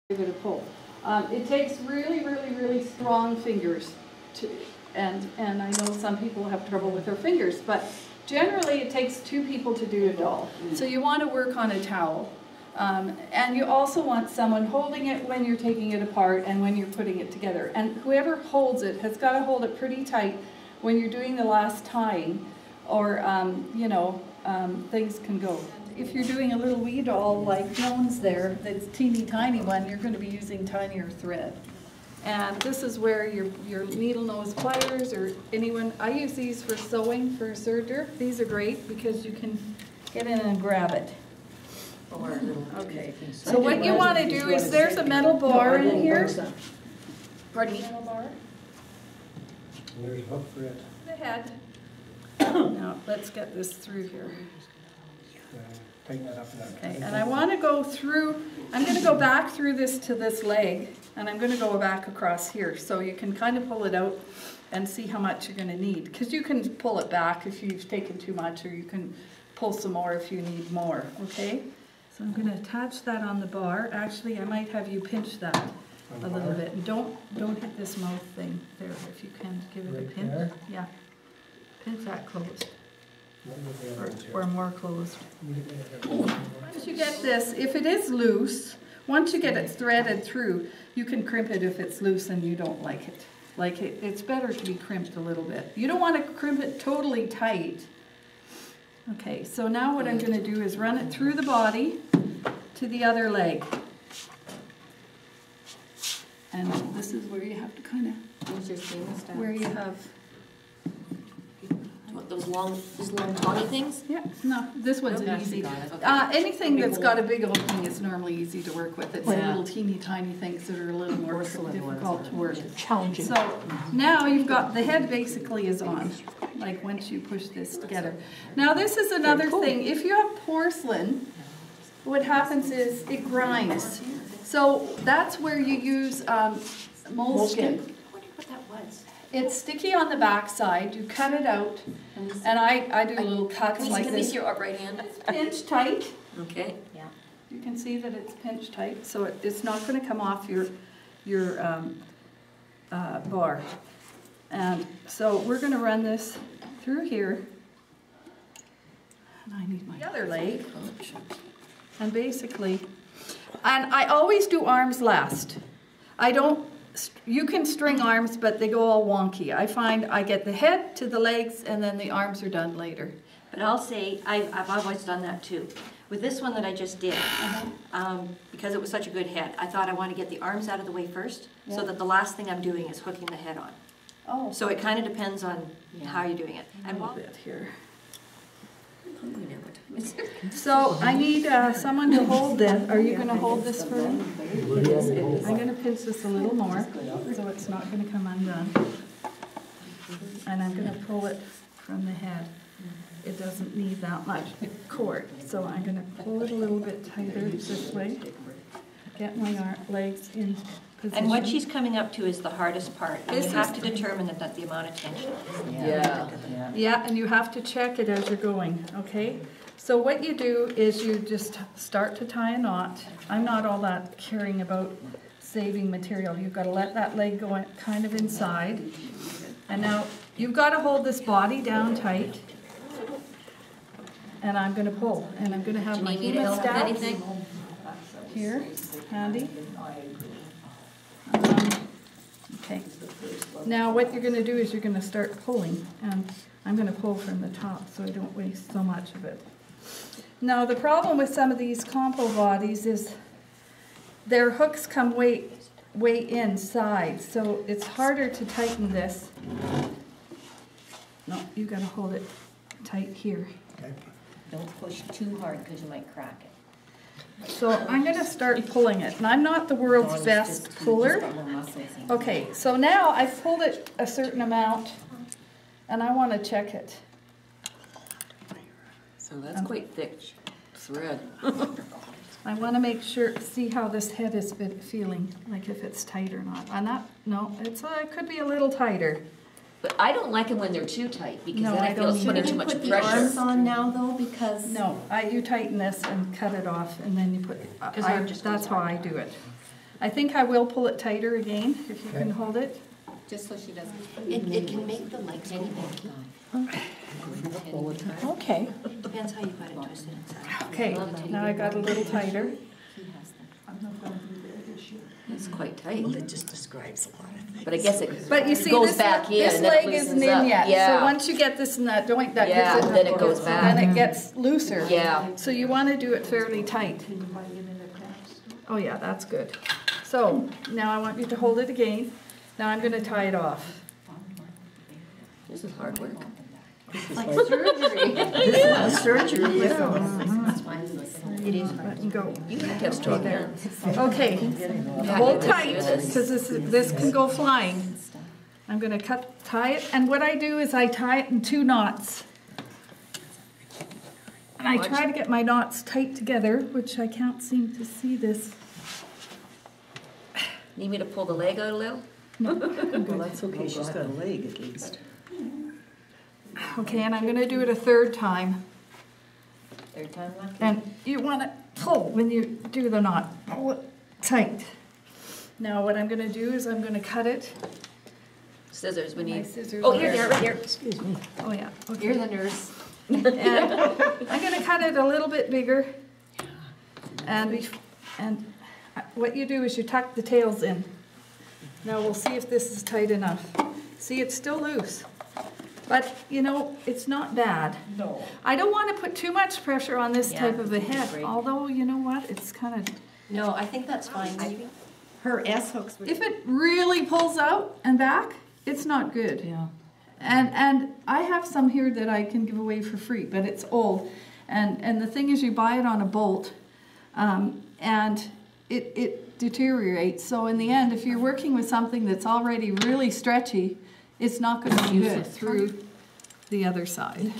Give it a pull. It takes really, really, really strong fingers to, and I know some people have trouble with their fingers, but generally it takes 2 people to do a doll. So you want to work on a towel. And you also want someone holding it when you're taking it apart and when you're putting it together. And whoever holds it has got to hold it pretty tight when you're doing the last tying, or things can go. If you're doing a little wee doll like Joan's there, that's teeny tiny one, you're going to be using tinier thread. And this is where your needle nose pliers, or anyone, I use these for sewing for serger. These are great because you can get in and grab it. Okay, so what you want to do is, there's a metal bar in here. Pardon me? Metal bar. There's a hook for it. The head. Now, let's get this through here. Tighten that up. Okay, and I want to go through, I'm going to go back through this to this leg, and I'm going to go back across here, so you can kind of pull it out and see how much you're going to need. Because you can pull it back if you've taken too much, or you can pull some more if you need more, okay? So I'm going to attach that on the bar. Actually, I might have you pinch that a little bit. And don't hit this mouth thing there, if you can give it a pinch. There? Yeah. Pinch that closed. Or more closed. Once you get this, if it is loose, once you get it threaded through, you can crimp it if it's loose and you don't like it. It's better to be crimped a little bit. You don't want to crimp it totally tight. Okay, so now what I'm going to do is run it through the body to the other leg. And this is where you have to kind of, where you have... What, those long tawny things? Yeah, no, this one's easy. Anything that's got a big opening is normally easy to work with. It's little teeny tiny things that are a little more difficult to work. Challenging. So now you've got, the head basically is on, like once you push this together. Now this is another thing. If you have porcelain, what happens is it grinds. So that's where you use moleskin. It's sticky on the back side. You cut it out, and I do little cuts like this. Can we see your right hand? It's pinched tight. Okay. Yeah. You can see that it's pinched tight, so it's not going to come off your bar. And so we're going to run this through here. And I need my other leg. And basically, and I always do arms last. I don't. You can string arms, but they go all wonky. I find I get the head to the legs, and then the arms are done later. But I'll say, I've always done that too. With this one that I just did, because it was such a good head, I thought I want to get the arms out of the way first, so that the last thing I'm doing is hooking the head on. Oh. So it kind of depends on how you're doing it. And a bit here. I'm hungry now. So I need someone to hold this. Are you going to hold this for me? I'm going to pinch this a little more so it's not going to come undone. And I'm going to pull it from the head. It doesn't need that much cord. So I'm going to pull it a little bit tighter this way. Get my legs in position. And what she's coming up to is the hardest part. And you have to determine that the amount of tension. Yeah, and you have to check it as you're going, okay? So what you do is you just start to tie a knot. I'm not all that caring about saving material. You've got to let that leg go kind of inside. And now you've got to hold this body down tight. And I'm going to pull. And I'm going to have my hemostat here, handy. Okay. Now what you're going to do is you're going to start pulling. And I'm going to pull from the top so I don't waste so much of it. Now the problem with some of these compo bodies is their hooks come way inside, so it's harder to tighten this. No, you got to hold it tight here. Okay. Don't push too hard because you might crack it. So I'm going to start pulling it, and I'm not the world's best puller. Okay, so now I've pulled it a certain amount, and I want to check it. So that's quite thick thread. I want to make sure, see how this head is feeling, like if it's tight or not. No, it could be a little tighter. But I don't like it when they're too tight because no, then I feel it's putting too much pressure. Arms on now though because no, you tighten this and cut it off, and then you put. That's how I do it. I think I will pull it tighter again, if you can hold it. Just so she doesn't. It can make the legs any bigger. Okay. Depends how you got it twisted inside. Okay, now I got a little tighter. It's quite tight. Well, it just describes a lot of things. But I guess it But you see, goes back in this and then it leg isn't loosens in up. yet. So Yeah. once you get this in that joint, that Yeah, gets in, then it goes back. then it gets looser. Yeah. So you want to do it fairly tight. Oh yeah, that's good. So now I want you to hold it again. Now I'm going to tie it off. This is hard work. Like surgery. Surgery, yeah. It is Let hard. me go. You have to have strong hands. Okay, hold tight because this can go flying. I'm going to tie it, and what I do is I tie it in 2 knots. And I try to get my knots tight together, which I can't seem to see this. Need me to pull the leg out a little? Well, that's okay, she's got a leg at least. Okay, and I'm going to do it a 3rd time. Third time lucky. And you want to pull when you do the knot. Pull it tight. Now what I'm going to do is I'm going to cut it. Scissors, we My need. scissors Oh, are here, there. right here. Excuse me. Oh yeah. Okay. You're the nurse. And I'm going to cut it a little bit bigger. And what you do is you tuck the tails in. Now we'll see if this is tight enough. See, it's still loose. But, you know, it's not bad. No. I don't want to put too much pressure on this Yeah, type of a it's head, great. although, you know what, it's kind of... No, I think that's fine. Her S hooks would. If it really pulls out and back, it's not good. Yeah. And I have some here that I can give away for free, but it's old. And the thing is, you buy it on a bolt, and it deteriorates. So in the end, if you're working with something that's already really stretchy, it's not going to be good through the other side.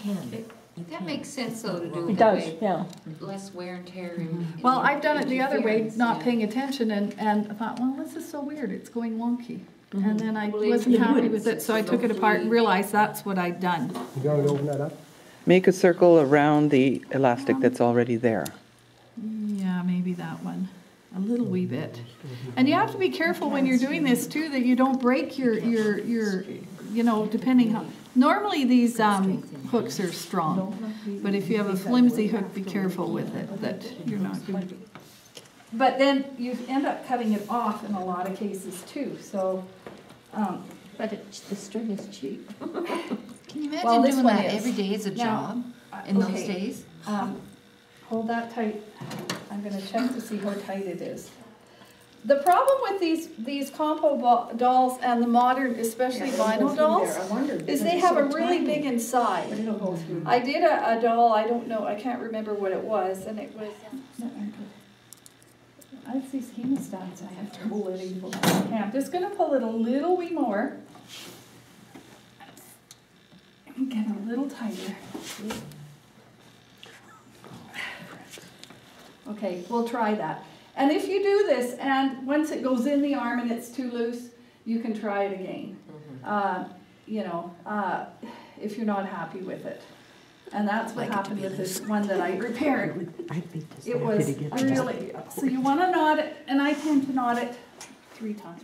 That makes sense though to do it It that does, way. yeah. Less wear and tear and. Well, I've done it the other way, interference, not yeah. paying attention, and I thought, well, this is so weird, it's going wonky. And then I Well, wasn't it happy would. with it, so I took it apart and realized that's what I'd done. You going to open that up? Make a circle around the elastic that's already there. Yeah, maybe that one, a little wee bit. And you have to be careful when you're doing this too, that you don't break your you know, depending how, normally these hooks are strong, but if you have a flimsy hook, be careful with it, that you're not doing. But then you end up cutting it off in a lot of cases too, so. But the string is cheap. Can you Well, imagine this doing one that is. every day as a Now, job in those okay. days? Hold that tight. I'm gonna check to see how tight it is. The problem with these compo dolls and the modern, especially vinyl dolls, is they have a really big inside. I did a doll, I don't know, I can't remember what it was, and it was, I have these hemostats I have trouble letting go. Okay, I'm just gonna pull it a little wee more. And get a little tighter. Okay, we'll try that. And if you do this, and once it goes in the arm and it's too loose, you can try it again. You know, if you're not happy with it. And that's what happened with this one that I repaired. It was really, so you want to knot it, and I tend to knot it 3 times.